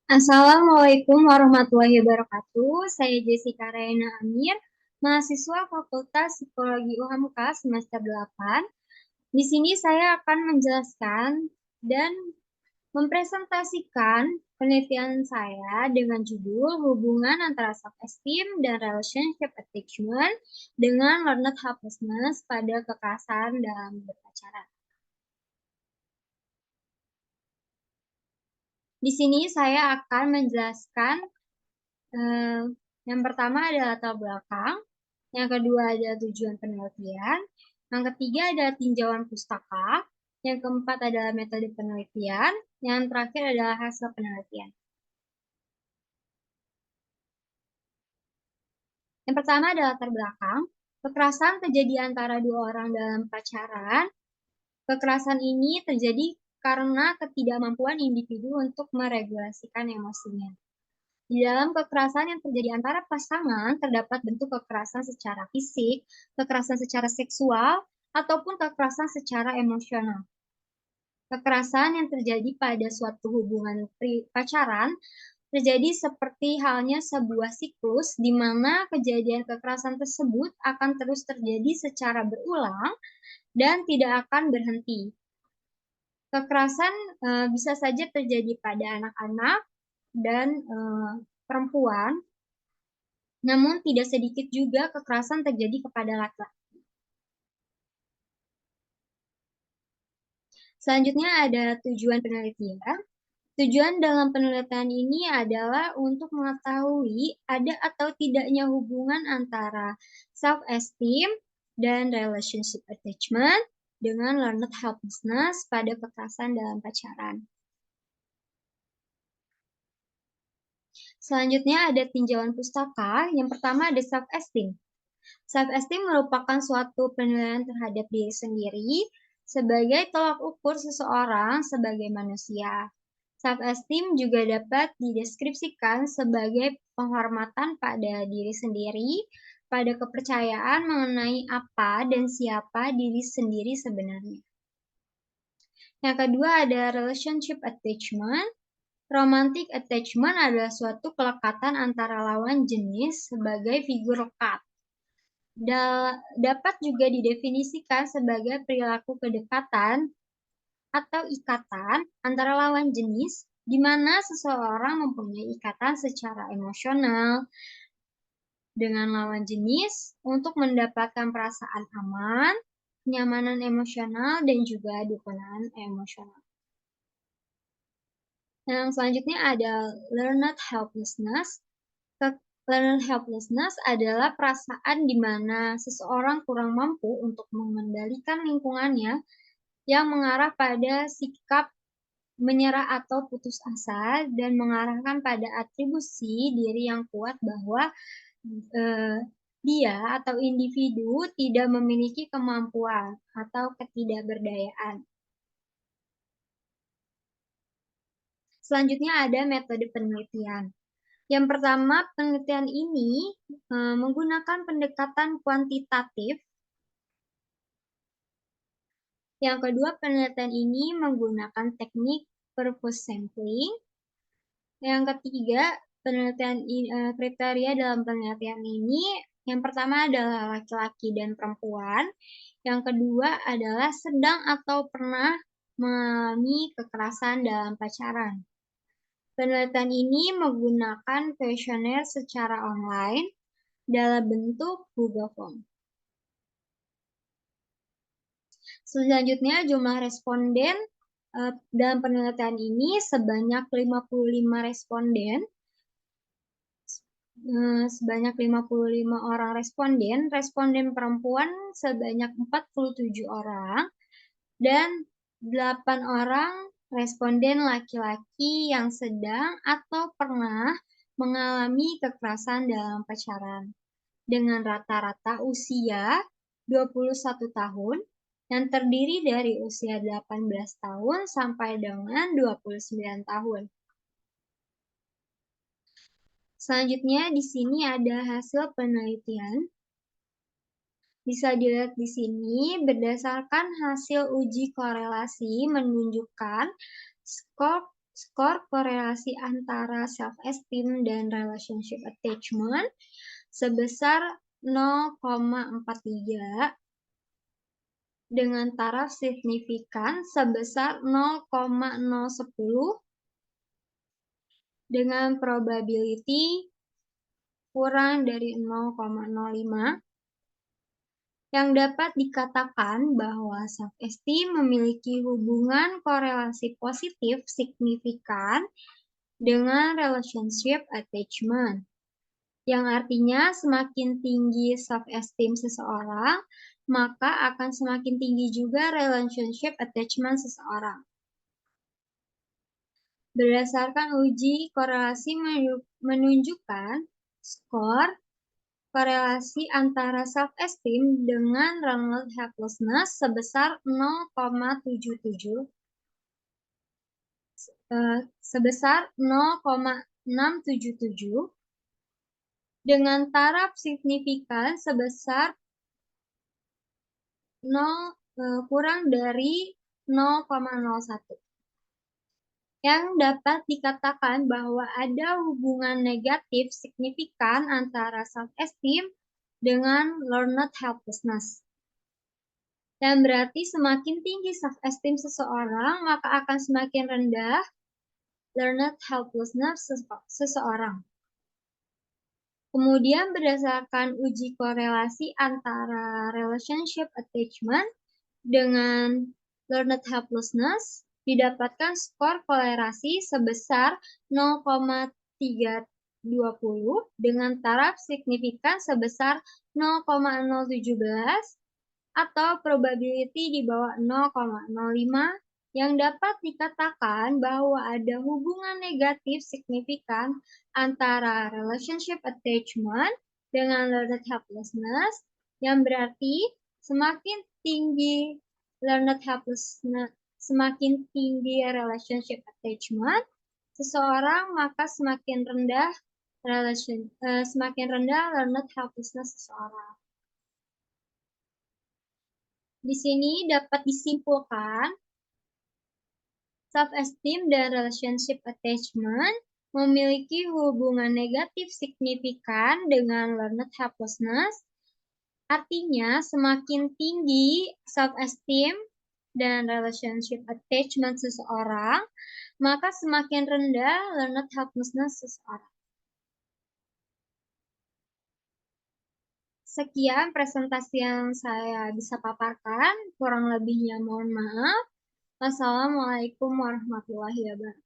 Assalamualaikum warahmatullahi wabarakatuh. Saya Jessica Raina Amir, mahasiswa Fakultas Psikologi UHAMKA semester 8. Di sini saya akan menjelaskan dan mempresentasikan penelitian saya dengan judul hubungan antara self-esteem dan relationship attachment dengan learned helplessness pada kekerasan dalam berpacaran. Di sini saya akan menjelaskan yang pertama adalah latar belakang, yang kedua adalah tujuan penelitian, yang ketiga adalah tinjauan pustaka, yang keempat adalah metode penelitian, yang terakhir adalah hasil penelitian. Yang pertama adalah latar belakang. Kekerasan terjadi antara dua orang dalam pacaran. Kekerasan ini terjadi karena ketidakmampuan individu untuk meregulasikan emosinya. Di dalam kekerasan yang terjadi antara pasangan, terdapat bentuk kekerasan secara fisik, kekerasan secara seksual, ataupun kekerasan secara emosional. Kekerasan yang terjadi pada suatu hubungan pacaran terjadi seperti halnya sebuah siklus di mana kejadian kekerasan tersebut akan terus terjadi secara berulang dan tidak akan berhenti. Kekerasan bisa saja terjadi pada anak-anak dan perempuan, namun tidak sedikit juga kekerasan terjadi kepada laki-laki. Selanjutnya ada tujuan penelitian. Tujuan dalam penelitian ini adalah untuk mengetahui ada atau tidaknya hubungan antara self-esteem dan relationship attachment dengan learned helplessness pada kekerasan dalam pacaran. Selanjutnya ada tinjauan pustaka. Yang pertama ada self-esteem. Self-esteem merupakan suatu penilaian terhadap diri sendiri sebagai tolak ukur seseorang sebagai manusia. Self-esteem juga dapat dideskripsikan sebagai penghormatan pada diri sendiri, pada kepercayaan mengenai apa dan siapa diri sendiri sebenarnya. Yang kedua ada relationship attachment. Romantic attachment adalah suatu kelekatan antara lawan jenis sebagai figur lekat. Dapat juga didefinisikan sebagai perilaku kedekatan atau ikatan antara lawan jenis di mana seseorang mempunyai ikatan secara emosional dengan lawan jenis untuk mendapatkan perasaan aman, kenyamanan emosional, dan juga dukungan emosional. Yang selanjutnya ada learned helplessness. Learned helplessness adalah perasaan di mana seseorang kurang mampu untuk mengendalikan lingkungannya yang mengarah pada sikap menyerah atau putus asa dan mengarahkan pada atribusi diri yang kuat bahwa dia atau individu tidak memiliki kemampuan atau ketidakberdayaan. Selanjutnya ada metode penelitian. Yang pertama, penelitian ini menggunakan pendekatan kuantitatif. Yang kedua, penelitian ini menggunakan teknik purpose sampling. Yang ketiga, kriteria dalam penelitian ini, yang pertama adalah laki-laki dan perempuan. Yang kedua adalah sedang atau pernah mengalami kekerasan dalam pacaran. Penelitian ini menggunakan kuesioner secara online dalam bentuk Google Form. Selanjutnya, jumlah responden dalam penelitian ini sebanyak 55 responden. Sebanyak 55 orang responden perempuan sebanyak 47 orang, dan 8 orang responden laki-laki yang sedang atau pernah mengalami kekerasan dalam pacaran dengan rata-rata usia 21 tahun yang terdiri dari usia 18 tahun sampai dengan 29 tahun. Selanjutnya di sini ada hasil penelitian. Bisa dilihat di sini, berdasarkan hasil uji korelasi menunjukkan skor skor korelasi antara self-esteem dan relationship attachment sebesar 0,43 dengan taraf signifikan sebesar 0,010 dengan probability kurang dari 0,05, yang dapat dikatakan bahwa self-esteem memiliki hubungan korelasi positif signifikan dengan relationship attachment, yang artinya semakin tinggi self-esteem seseorang, maka akan semakin tinggi juga relationship attachment seseorang. Berdasarkan uji korelasi menunjukkan skor korelasi antara self-esteem dengan learned helplessness sebesar 0,677 dengan taraf signifikan sebesar kurang dari 0,01. Yang dapat dikatakan bahwa ada hubungan negatif signifikan antara self-esteem dengan learned helplessness. Dan berarti semakin tinggi self-esteem seseorang, maka akan semakin rendah learned helplessness seseorang. Kemudian berdasarkan uji korelasi antara relationship attachment dengan learned helplessness, didapatkan skor korelasi sebesar 0,320 dengan taraf signifikan sebesar 0,017 atau probability di bawah 0,05, yang dapat dikatakan bahwa ada hubungan negatif signifikan antara relationship attachment dengan learned helplessness, yang berarti semakin tinggi learned helplessness, semakin tinggi relationship attachment seseorang, maka semakin rendah learned helplessness seseorang. Di sini dapat disimpulkan, self-esteem dan relationship attachment memiliki hubungan negatif signifikan dengan learned helplessness. Artinya, semakin tinggi self-esteem dan relationship attachment seseorang, maka semakin rendah learned helplessness seseorang. Sekian presentasi yang saya bisa paparkan, kurang lebihnya mohon maaf. Wassalamualaikum warahmatullahi wabarakatuh.